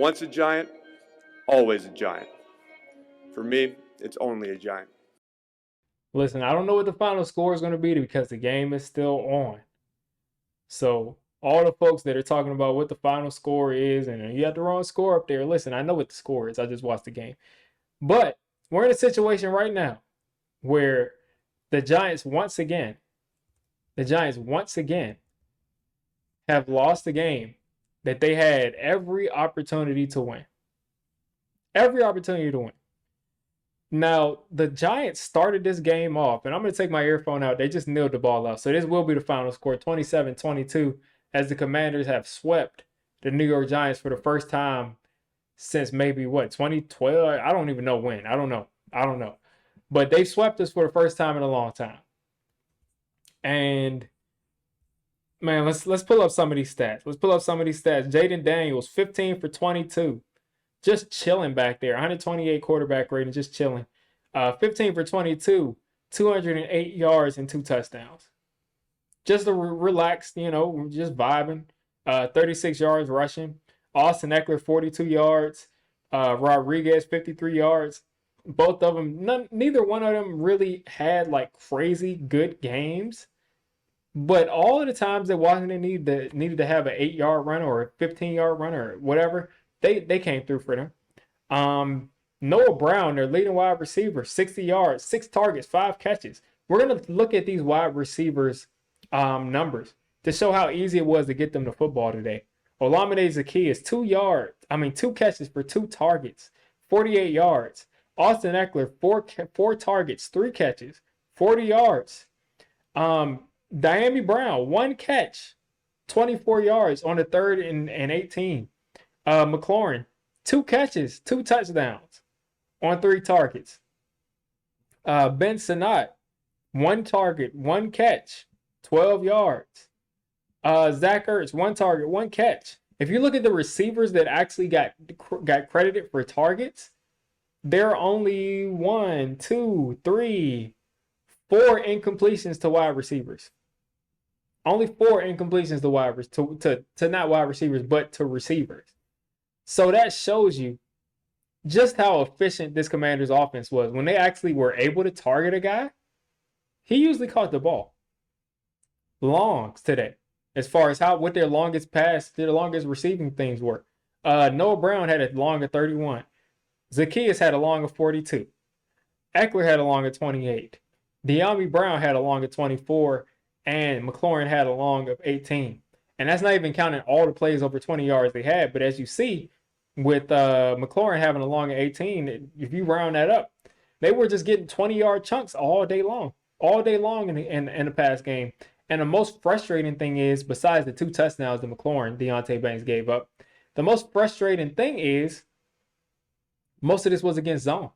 Once a giant, always a giant. For me, it's only a giant. Listen, I don't know what the final score is going to be because the game is still on. So all the folks that are talking about what the final score is and you have the wrong score up there, listen, I know what the score is. I just watched the game. But we're in a situation right now where the Giants once again have lost a game that they had every opportunity to win. Every opportunity to win. Now, the Giants started this game off, and I'm going to take my earphone out. They just nailed the ball out. So this will be the final score, 27-22, as the Commanders have swept the New York Giants for the first time since maybe, 2012? I don't even know when. I don't know. But they swept us for the first time in a long time. And, man, let's pull up some of these stats. Jayden Daniels, 15 for 22. Just chilling back there. 128 quarterback rating, just chilling. 15 for 22, 208 yards and 2 touchdowns. Just a relaxed, just vibing. 36 yards rushing. Austin Eckler, 42 yards. Rodriguez, 53 yards. Both of them, neither one of them really had like crazy good games. But all of the times that Washington needed to have an 8-yard run or a 15-yard run or whatever, they came through for them. Noah Brown, their leading wide receiver, 60 yards, 6 targets, 5 catches. We're going to look at these wide receivers' numbers to show how easy it was to get them the football today. Olamide Zaccheaus, 2 catches for 2 targets, 48 yards. Austin Eckler, 4 targets, 3 catches, 40 yards. Diami Brown, 1 catch, 24 yards on the 3rd and 18. McLaurin, 2 catches, 2 touchdowns on 3 targets. Ben Sinnott, 1 target, 1 catch, 12 yards. Zach Ertz, 1 target, 1 catch. If you look at the receivers that actually got credited for targets, there are only 1, 2, 3, 4 incompletions to wide receivers. Only 4 incompletions to not wide receivers, but to receivers. So that shows you just how efficient this Commanders offense was. When they actually were able to target a guy, he usually caught the ball. Longs today, as far as what their longest receiving things were. Noah Brown had a long of 31. Zaccheaus had a long of 42. Eckler had a long of 28. Diami Brown had a long of 24. And McLaurin had a long of 18. And that's not even counting all the plays over 20 yards they had. But as you see, with McLaurin having a long of 18, if you round that up, they were just getting 20-yard chunks all day long in the pass game. And the most frustrating thing is, besides the 2 touchdowns that Deontay Banks gave up, the most frustrating thing is most of this was against zone.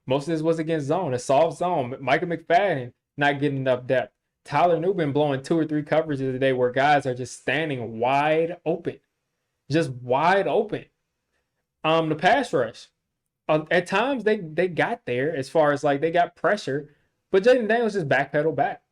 A soft zone. Micah McFadden not getting enough depth. Tyler Newbin blowing 2 or 3 coverages today where guys are just standing wide open. Just wide open. The pass rush. At times they got there as far as like they got pressure, but Jayden Daniels just backpedaled back.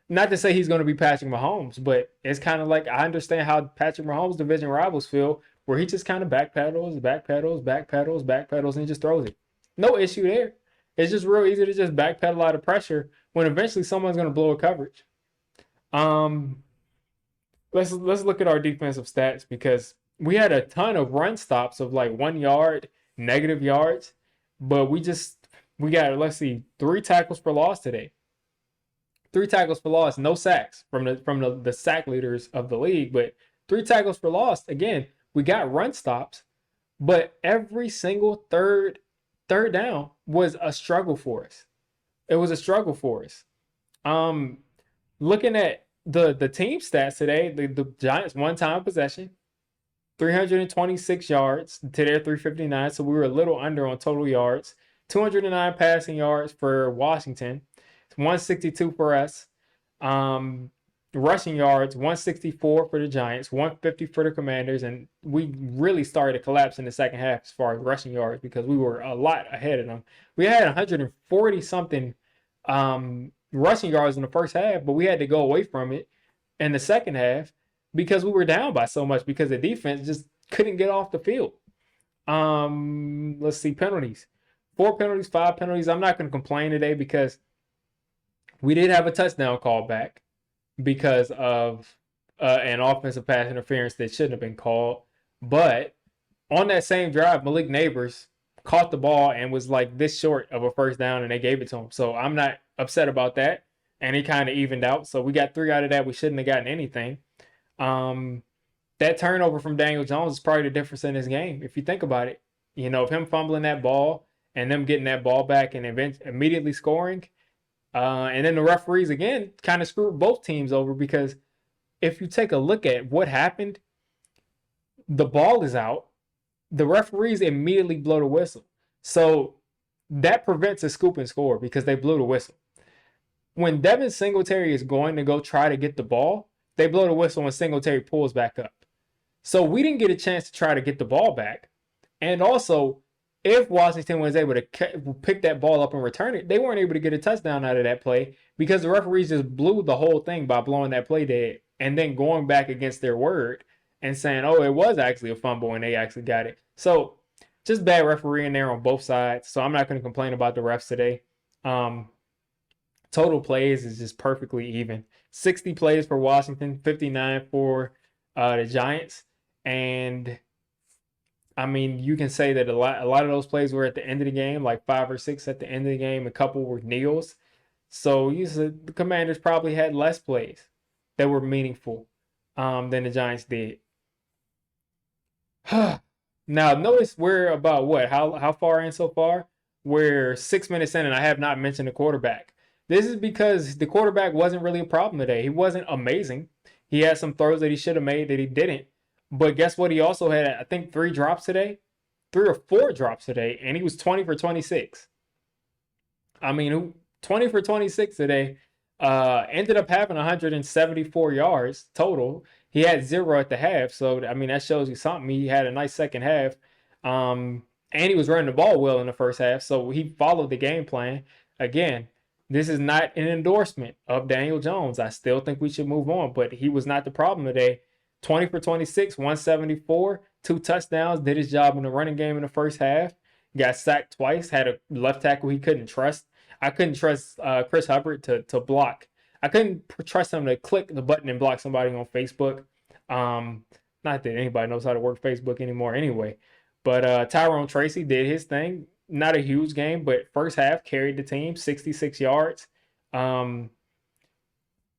Not to say he's going to be Patrick Mahomes, but it's kind of like I understand how Patrick Mahomes' division rivals feel, where he just kind of backpedals, and he just throws it. No issue there. It's just real easy to just backpedal out of pressure when eventually someone's going to blow a coverage. Let's look at our defensive stats because we had a ton of run stops of like 1 yard, negative yards, but we got 3 tackles for loss today. 3 tackles for loss, no sacks from the sack leaders of the league, but 3 tackles for loss. Again, we got run stops, but every single third down was a struggle for us. It was a struggle for us. Looking at the team stats today, the Giants 1-time possession, 326 yards to their 359, so we were a little under on total yards. 209 passing yards for Washington, 162 for us. Rushing yards, 164 for the Giants, 150 for the Commanders, and we really started to collapse in the second half as far as rushing yards because we were a lot ahead of them. We had 140-something rushing yards in the first half, but we had to go away from it in the second half because we were down by so much because the defense just couldn't get off the field. Let's see, penalties. 4 penalties, 5 penalties. I'm not going to complain today because we did have a touchdown call back because of an offensive pass interference that shouldn't have been called. But on that same drive, Malik Neighbors caught the ball and was like this short of a first down, and they gave it to him. So I'm not upset about that. And he kind of evened out. So we got 3 out of that. We shouldn't have gotten anything. That turnover from Daniel Jones is probably the difference in his game. If you think about it, you know, if him fumbling that ball and them getting that ball back and immediately scoring, and then the referees again kind of screwed both teams over because if you take a look at what happened, the ball is out. The referees immediately blow the whistle. So that prevents a scoop and score because they blew the whistle. When Devin Singletary is going to go try to get the ball, they blow the whistle when Singletary pulls back up. So we didn't get a chance to try to get the ball back. And also, if Washington was able to pick that ball up and return it, they weren't able to get a touchdown out of that play because the referees just blew the whole thing by blowing that play dead and then going back against their word and saying, oh, it was actually a fumble and they actually got it. So just bad refereeing there on both sides. So I'm not going to complain about the refs today. Total plays is just perfectly even. 60 plays for Washington, 59 for the Giants. And I mean, you can say that a lot of those plays were at the end of the game, like 5 or 6 at the end of the game. A couple were kneels. So the Commanders probably had less plays that were meaningful than the Giants did. Now, notice we're about what? How far in so far? We're 6 minutes in, and I have not mentioned the quarterback. This is because the quarterback wasn't really a problem today. He wasn't amazing. He had some throws that he should have made that he didn't. But guess what? He also had, I think, 3 drops today. 3 or 4 drops today, and he was 20 for 26. I mean, 20 for 26 today. Ended up having 174 yards total. He had 0 at the half, so I mean that shows you something. He had a nice second half, and he was running the ball well in the first half, so he followed the game plan. Again, this is not an endorsement of Daniel Jones. I still think we should move on, but he was not the problem today. 20 for 26, 174, 2 touchdowns, did his job in the running game in the first half. Got sacked twice, had a left tackle he couldn't trust. I couldn't trust Chris Hubbard to block. I couldn't trust him to click the button and block somebody on Facebook. Not that anybody knows how to work Facebook anymore anyway. But Tyrone Tracy did his thing. Not a huge game, but first half carried the team, 66 yards.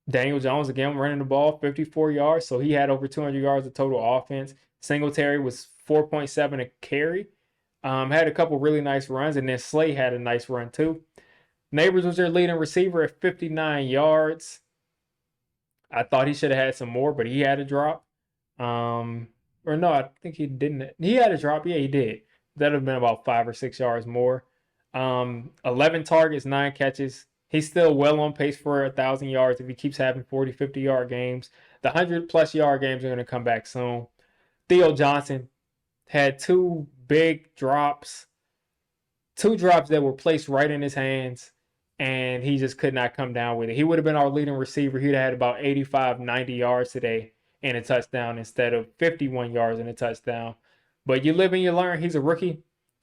Daniel Jones, again, running the ball, 54 yards. So he had over 200 yards of total offense. Singletary was 4.7 a carry. Had a couple really nice runs, and then Slay had a nice run too. Neighbors was their leading receiver at 59 yards. I thought he should have had some more, but he had a drop. Or no, I think he didn't. He had a drop. Yeah, he did. That would have been about 5 or 6 yards more. 11 targets, 9 catches. He's still well on pace for 1,000 yards if he keeps having 40, 50-yard games. The 100-plus yard games are going to come back soon. Theo Johnson had 2 big drops. 2 drops that were placed right in his hands, and he just could not come down with it. He would have been our leading receiver. He'd have had about 85, 90 yards today and a touchdown instead of 51 yards and a touchdown. But you live and you learn. He's a rookie.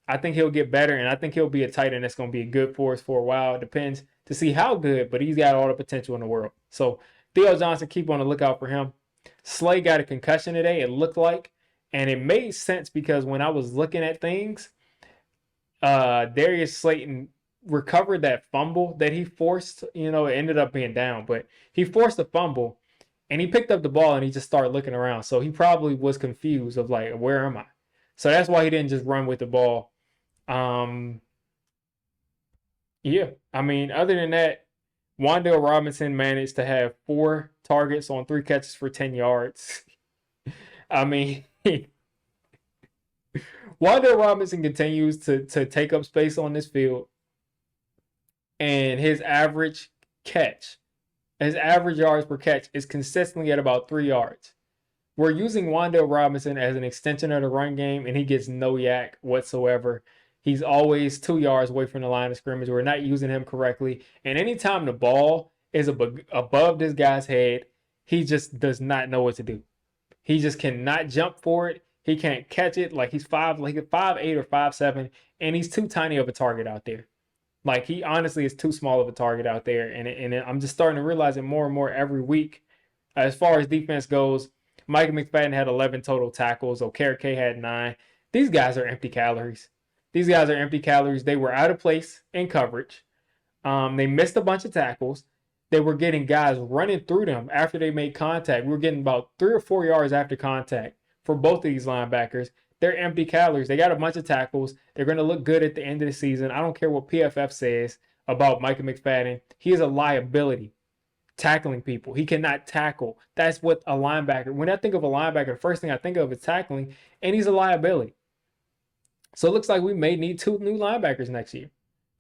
I think he'll get better, and I think he'll be a tight end that's going to be good for us for a while. It depends to see how good, but he's got all the potential in the world. So Theo Johnson, keep on the lookout for him. Slay got a concussion today, it looked like, and it made sense because when I was looking at things, Darius Slayton recovered that fumble that he forced. You know, it ended up being down, but he forced a fumble, and he picked up the ball, and he just started looking around. So he probably was confused of like, where am I? So that's why he didn't just run with the ball. Yeah, I mean, other than that, Wan'Dale Robinson managed to have 4 targets on 3 catches for 10 yards. I mean, Wan'Dale Robinson continues to take up space on this field, and his average yards per catch is consistently at about 3 yards. We're using Wan'Dale Robinson as an extension of the run game, and he gets no yak whatsoever. He's always 2 yards away from the line of scrimmage. We're not using him correctly. And anytime the ball is above this guy's head, he just does not know what to do. He just cannot jump for it. He can't catch it. Like he's 5'8" or 5'7", and he's too tiny of a target out there. Like he honestly is too small of a target out there, and I'm just starting to realize it more and more every week. As far as defense goes, Mike McFadden had 11 total tackles. Okereke had 9. These guys are empty calories. These guys are empty calories. They were out of place in coverage. They missed a bunch of tackles. They were getting guys running through them after they made contact. We were getting about 3 or 4 yards after contact for both of these linebackers. They're empty calories. They got a bunch of tackles. They're going to look good at the end of the season. I don't care what PFF says about Micah McFadden. He is a liability tackling people. He cannot tackle. That's what a linebacker, when I think of a linebacker, the first thing I think of is tackling, and he's a liability. So it looks like we may need 2 new linebackers next year,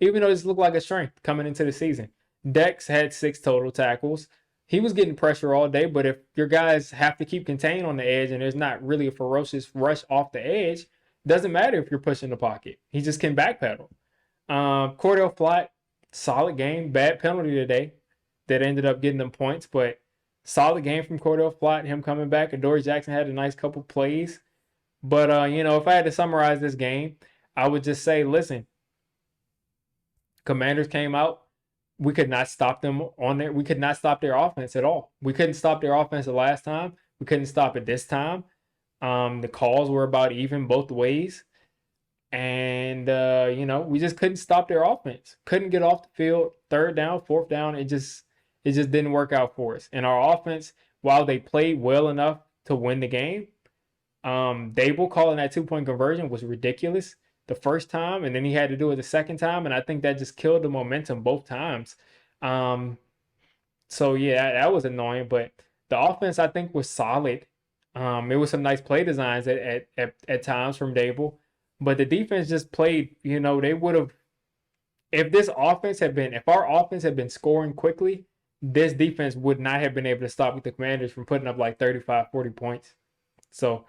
even though this looked like a strength coming into the season. Dex had 6 total tackles. He was getting pressure all day, but if your guys have to keep contained on the edge and there's not really a ferocious rush off the edge, it doesn't matter if you're pushing the pocket. He just can backpedal. Cordell Flott, solid game. Bad penalty today that ended up getting them points, but solid game from Cordell Flott, him coming back. Adoree Jackson had a nice couple plays. But, if I had to summarize this game, I would just say, listen, Commanders came out. We could not stop them on there. We could not stop their offense at all. We couldn't stop their offense the last time. We couldn't stop it this time. The calls were about even both ways. And, we just couldn't stop their offense. Couldn't get off the field. 3rd down, 4th down. It just didn't work out for us. And our offense, while they played well enough to win the game, Dable calling that 2-point conversion was ridiculous the first time, and then he had to do it the second time, and I think that just killed the momentum both times. So yeah, that was annoying, but the offense I think was solid. It was some nice play designs at times from Dable, but the defense just played, they would have, if our offense had been scoring quickly, this defense would not have been able to stop the Commanders from putting up like 35, 40 points. So,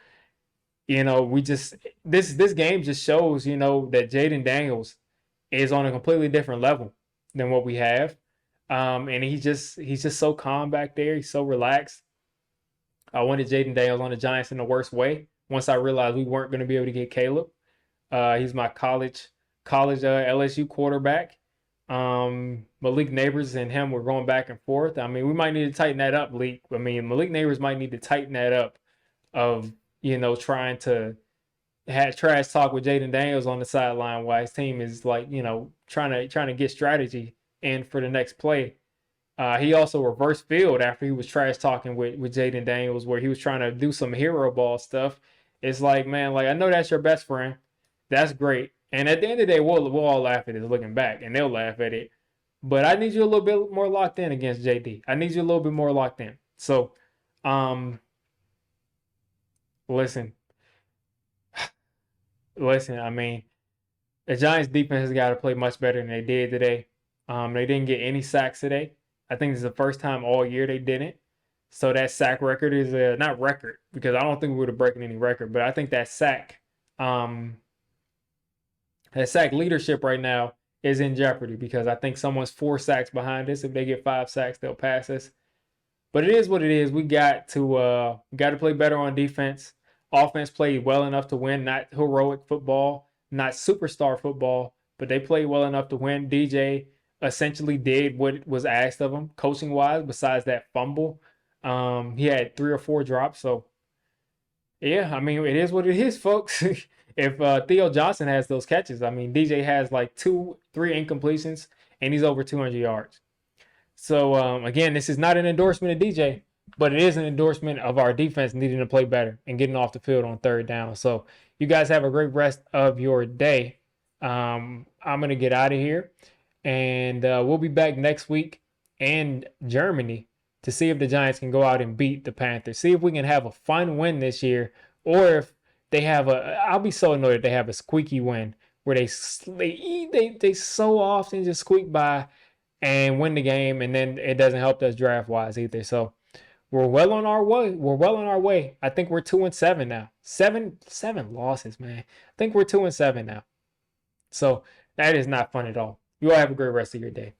this game just shows, that Jayden Daniels is on a completely different level than what we have. And he's just so calm back there. He's so relaxed. I wanted Jayden Daniels on the Giants in the worst way once I realized we weren't going to be able to get Caleb. He's my college LSU quarterback. Malik Neighbors and him were going back and forth. I mean, we might need to tighten that up, Malik. I mean, Malik Neighbors might need to tighten that up of, trying to have trash talk with Jayden Daniels on the sideline while his team is like, trying to get strategy in for the next play. He also reversed field after he was trash talking with Jayden Daniels, where he was trying to do some hero ball stuff. It's like, man, like, I know that's your best friend. That's great. And at the end of the day, we'll all laugh at it looking back, and they'll laugh at it. But I need you a little bit more locked in against JD. I need you a little bit more locked in. So, listen. I mean, the Giants defense has got to play much better than they did today. They didn't get any sacks today. I think this is the first time all year they didn't. So that sack record is not record, because I don't think we would have broken any record, but I think that sack leadership right now is in jeopardy, because I think someone's 4 sacks behind us. If they get 5 sacks, they'll pass us. But it is what it is. We got to play better on defense. Offense played well enough to win, not heroic football, not superstar football, but they played well enough to win. DJ essentially did what was asked of him coaching-wise, besides that fumble. He had 3 or 4 drops. So, yeah, I mean, it is what it is, folks. If Theo Johnson has those catches, I mean, DJ has like 2-3 incompletions, and he's over 200 yards. So, again, this is not an endorsement of DJ, but it is an endorsement of our defense needing to play better and getting off the field on 3rd down. So, you guys have a great rest of your day. I'm going to get out of here, and we'll be back next week in Germany to see if the Giants can go out and beat the Panthers. See if we can have a fun win this year, or if they have I'll be so annoyed if they have a squeaky win where they so often just squeak by and win the game, and then it doesn't help us draft-wise either. So we're well on our way. I think we're 2-7 now. Seven losses, man. I think we're 2-7 now. So that is not fun at all. You all have a great rest of your day.